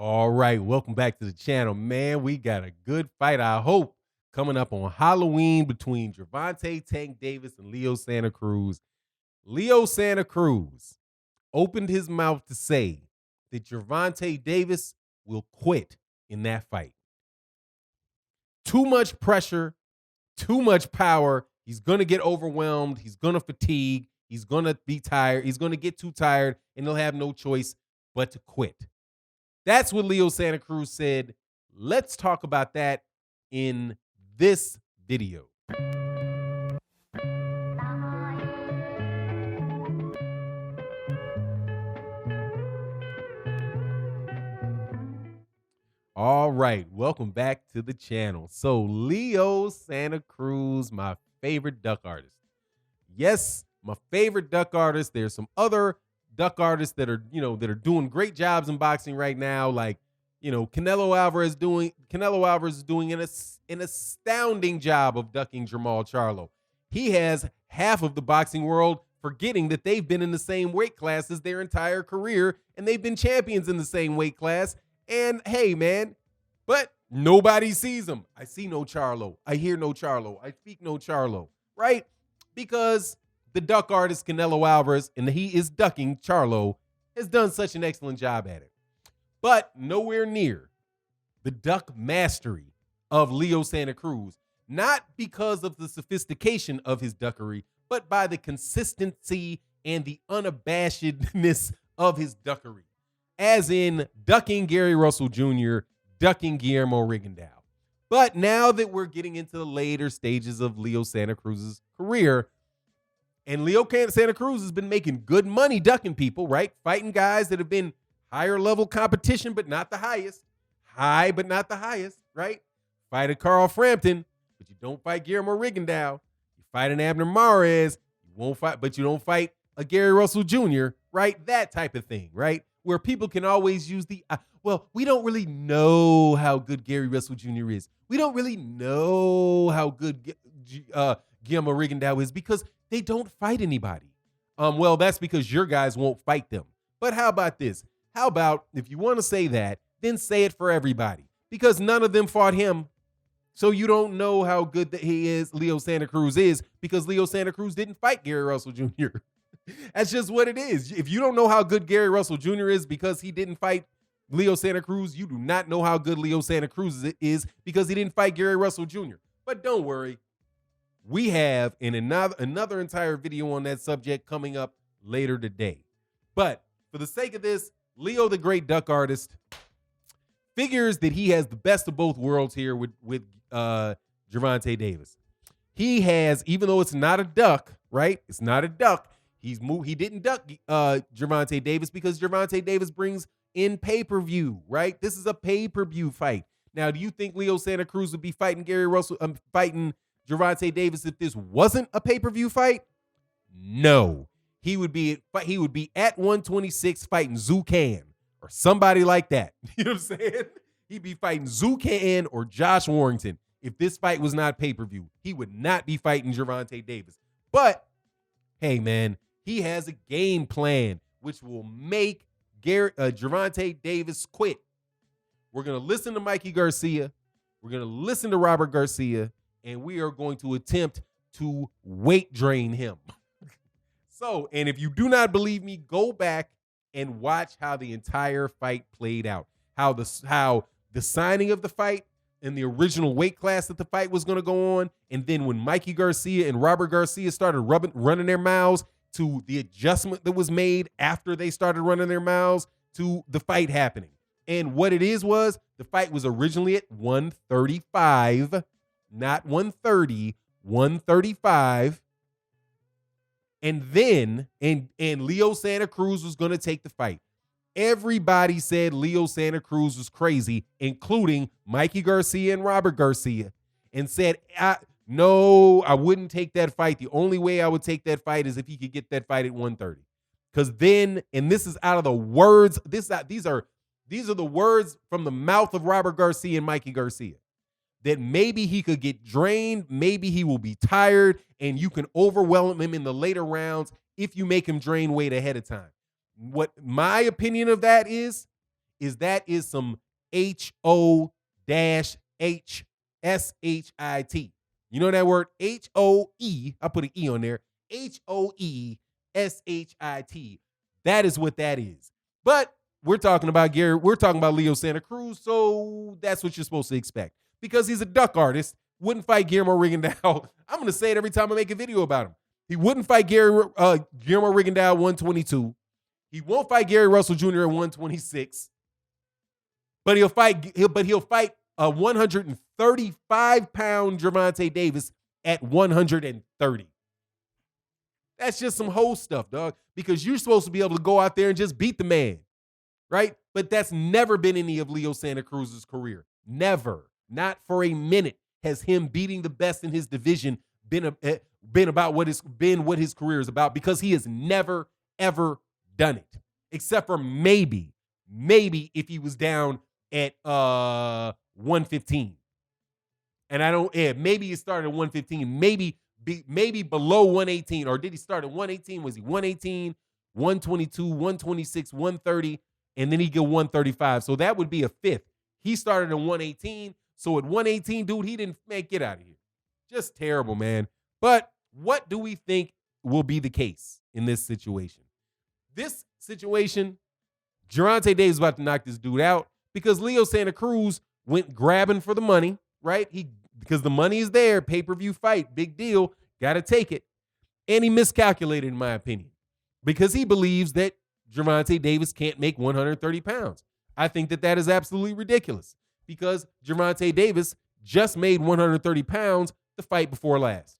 All right, welcome back to the channel, man. We got a good fight, I hope, coming up on Halloween between Gervonta Tank Davis and Leo Santa Cruz. Leo Santa Cruz opened his mouth to say that Gervonta Davis will quit in that fight. Too much pressure, too much power. He's going to get overwhelmed. He's going to fatigue. He's going to be tired. He's going to get too tired, and he'll have no choice but to quit. That's what Leo Santa Cruz said. Let's talk about that in this video. All right, welcome back to the channel. So Leo Santa Cruz, my favorite duck artist. Yes, my favorite duck artist. There's some other duck artists that are, that are doing great jobs in boxing right now. Like, Canelo Alvarez is doing an astounding job of ducking Jermall Charlo. He has half of the boxing world forgetting that they've been in the same weight class as their entire career, and they've been champions in the same weight class. And hey, man, but nobody sees them. I see no Charlo. I hear no Charlo. I speak no Charlo, right? Because the duck artist Canelo Alvarez, and he is ducking Charlo, has done such an excellent job at it. But nowhere near the duck mastery of Leo Santa Cruz, not because of the sophistication of his duckery, but by the consistency and the unabashedness of his duckery. As in ducking Gary Russell Jr., ducking Guillermo Rigondeaux. But now that we're getting into the later stages of Leo Santa Cruz's career, and Leo Santa Cruz has been making good money ducking people, right? Fighting guys that have been higher level competition, but not the highest. High, but not the highest, right? Fight a Carl Frampton, but you don't fight Guillermo Rigondeaux. You fight an Abner Mares, you won't fight, but you don't fight a Gary Russell Jr., right? That type of thing, right? Where people can always use the, well, we don't really know how good Gary Russell Jr. is. We don't really know how good Guillermo Rigondeaux is because they don't fight anybody. Well, that's because your guys won't fight them. But how about this? How about if you want to say that, then say it for everybody, because none of them fought him. So you don't know how good that he is, Leo Santa Cruz is, because Leo Santa Cruz didn't fight Gary Russell Jr. That's just what it is. If you don't know how good Gary Russell Jr. is because he didn't fight Leo Santa Cruz, you do not know how good Leo Santa Cruz is because he didn't fight Gary Russell Jr. But don't worry. We have another entire video on that subject coming up later today. But for the sake of this, Leo, the great duck artist, figures that he has the best of both worlds here with Gervonta Davis. He has, even though it's not a duck, right? It's not a duck. He didn't duck Gervonta Davis because Gervonta Davis brings in pay-per-view, right? This is a pay-per-view fight. Now, do you think Leo Santa Cruz would be fighting fighting Gervonta Davis if this wasn't a pay-per-view fight? No. He would be at 126 fighting Zucan or somebody like that. You know what I'm saying? He'd be fighting Zucan or Josh Warrington. If this fight was not pay-per-view, he would not be fighting Gervonta Davis. But hey, man, he has a game plan which will make Gervonta Davis quit. We're going to listen to Mikey Garcia. We're going to listen to Robert Garcia. And we are going to attempt to weight drain him. So, and if you do not believe me, go back and watch how the entire fight played out. How the signing of the fight and the original weight class that the fight was going to go on. And then when Mikey Garcia and Robert Garcia started running their mouths, to the adjustment that was made after they started running their mouths to the fight happening. And what it was the fight was originally at 135, not 130, 135. And then, and Leo Santa Cruz was going to take the fight. Everybody said Leo Santa Cruz was crazy, including Mikey Garcia and Robert Garcia, and said, no, I wouldn't take that fight. The only way I would take that fight is if he could get that fight at 130. Because then, and this is out of the words, these are the words from the mouth of Robert Garcia and Mikey Garcia, that maybe he could get drained, maybe he will be tired, and you can overwhelm him in the later rounds if you make him drain weight ahead of time. What my opinion of that is is that is some HO-HSHIT. You know that word? HOE. I put an E on there. HOESHIT. That is what that is. But we're talking about Leo Santa Cruz, so that's what you're supposed to expect. Because he's a duck artist, wouldn't fight Guillermo Rigondeaux. I'm going to say it every time I make a video about him. He wouldn't fight Guillermo Rigondeaux 122. He won't fight Gary Russell Jr. at 126. But he'll fight a 135-pound Gervonta Davis at 130. That's just some whole stuff, dog. Because you're supposed to be able to go out there and just beat the man, right? But that's never been any of Leo Santa Cruz's career. Never, not for a minute, has him beating the best in his division been about what his career is about. Because he has never ever done it, except for maybe if he was down at 115. And maybe he started at 115, maybe below 118, or did he start at 118? Was he 118, 122, 126, 130, and then he get 135? So that would be a fifth. He started at 118, so at 118, dude, he didn't get out of here. Just terrible, man. But what do we think will be the case in this situation? This situation, Gervonta Davis is about to knock this dude out because Leo Santa Cruz went grabbing for the money, right? Because the money is there, pay-per-view fight, big deal, got to take it. And he miscalculated, in my opinion, because he believes that Gervonta Davis can't make 130 pounds. I think that is absolutely ridiculous because Gervonta Davis just made 130 pounds the fight before last.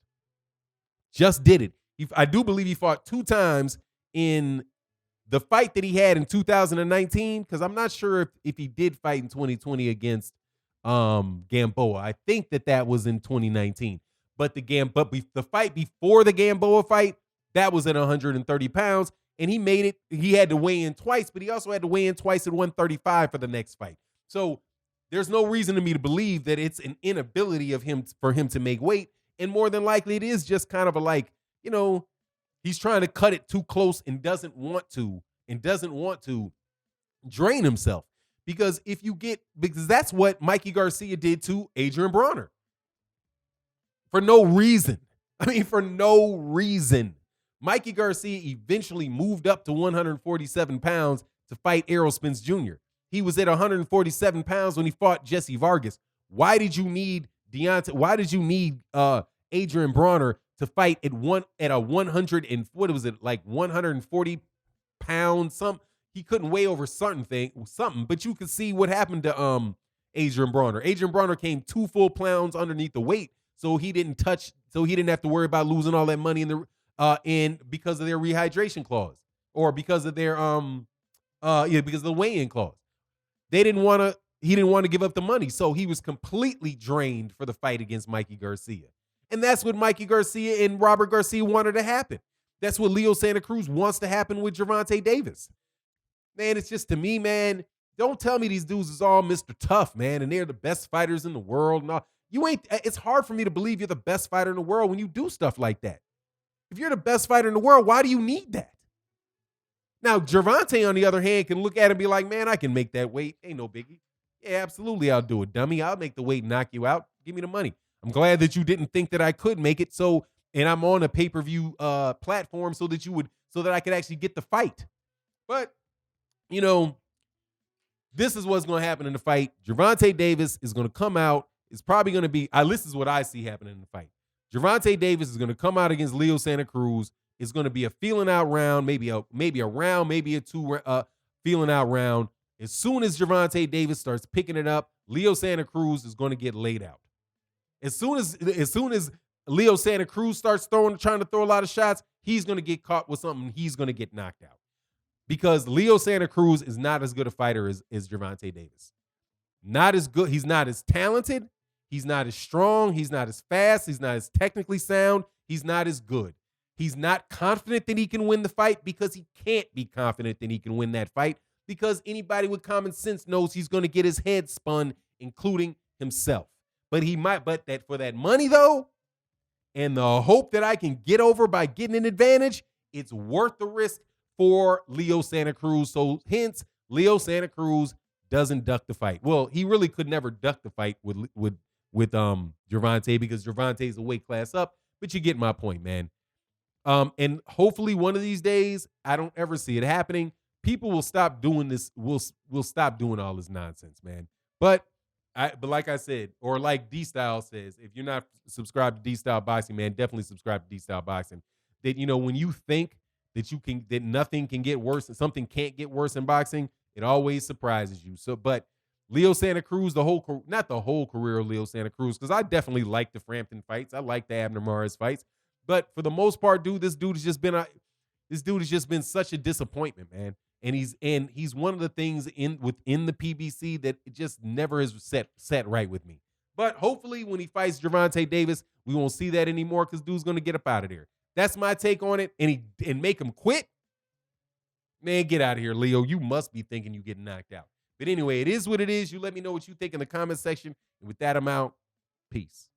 Just did it. I do believe he fought 2 times in the fight that he had in 2019, because I'm not sure if he did fight in 2020 against Gamboa. I think that was in 2019. But the fight before the Gamboa fight, that was at 130 pounds, and he made it. He had to weigh in twice, but he also had to weigh in twice at 135 for the next fight. So there's no reason to me to believe that it's an inability for him to make weight, and more than likely it is just kind of he's trying to cut it too close and doesn't want to drain himself. Because that's what Mikey Garcia did to Adrian Bronner. For no reason. For no reason. Mikey Garcia eventually moved up to 147 pounds to fight Errol Spence Jr. He was at 147 pounds when he fought Jesse Vargas. Why did you need Adrian Bronner to fight at 140 pounds? He couldn't weigh over something, but you could see what happened to Adrian Bronner. Adrian Bronner came 2 full pounds underneath the weight, so he didn't have to worry about losing all that money because of their rehydration clause, or because of their because of the weigh-in clause. He didn't want to give up the money, so he was completely drained for the fight against Mikey Garcia. And that's what Mikey Garcia and Robert Garcia wanted to happen. That's what Leo Santa Cruz wants to happen with Gervonta Davis. Man, it's just, to me, man, don't tell me these dudes is all Mr. Tough, man, and they're the best fighters in the world. No, you ain't. It's hard for me to believe you're the best fighter in the world when you do stuff like that. If you're the best fighter in the world, why do you need that? Now, Gervonta, on the other hand, can look at it and be like, man, I can make that weight. Ain't no biggie. Yeah, absolutely, I'll do it, dummy. I'll make the weight and knock you out. Give me the money. I'm glad that you didn't think that I could make it. And I'm on a pay-per-view platform so that I could actually get the fight. But this is what's going to happen in the fight. Gervonta Davis is going to come out. It's probably going to be, this is what I see happening in the fight. Gervonta Davis is going to come out against Leo Santa Cruz. It's going to be a feeling out round, maybe a round, maybe a 2 feeling out round. As soon as Gervonta Davis starts picking it up, Leo Santa Cruz is going to get laid out. As soon as Leo Santa Cruz starts trying to throw a lot of shots, he's going to get caught with something. He's going to get knocked out. Because Leo Santa Cruz is not as good a fighter as Gervonta Davis. Not as good. He's not as talented. He's not as strong. He's not as fast. He's not as technically sound. He's not as good. He's not confident that he can win the fight because he can't be confident that he can win that fight, because anybody with common sense knows he's going to get his head spun, including himself. But for that money, though, and the hope that I can get over by getting an advantage, it's worth the risk for Leo Santa Cruz. So hence, Leo Santa Cruz doesn't duck the fight. Well, he really could never duck the fight with Gervonta because Gervonta's a weight class up. But you get my point, man. And hopefully one of these days, I don't ever see it happening. People will stop doing this. Will stop doing all this nonsense, man. But like I said, or like D Style says, if you're not subscribed to D Style Boxing, man, definitely subscribe to D Style Boxing. That when you think that nothing can get worse and something can't get worse in boxing, it always surprises you. So, but Leo Santa Cruz, not the whole career of Leo Santa Cruz, because I definitely like the Frampton fights. I like the Abner Mares fights. But for the most part, dude, this dude has just been such a disappointment, man. And he's one of the things within the PBC that it just never has set right with me. But hopefully when he fights Gervonta Davis, we won't see that anymore because dude's gonna get up out of there. That's my take on it. And make him quit. Man, get out of here, Leo. You must be thinking you getting knocked out. But anyway, it is what it is. You let me know what you think in the comment section. And with that, I'm out. Peace.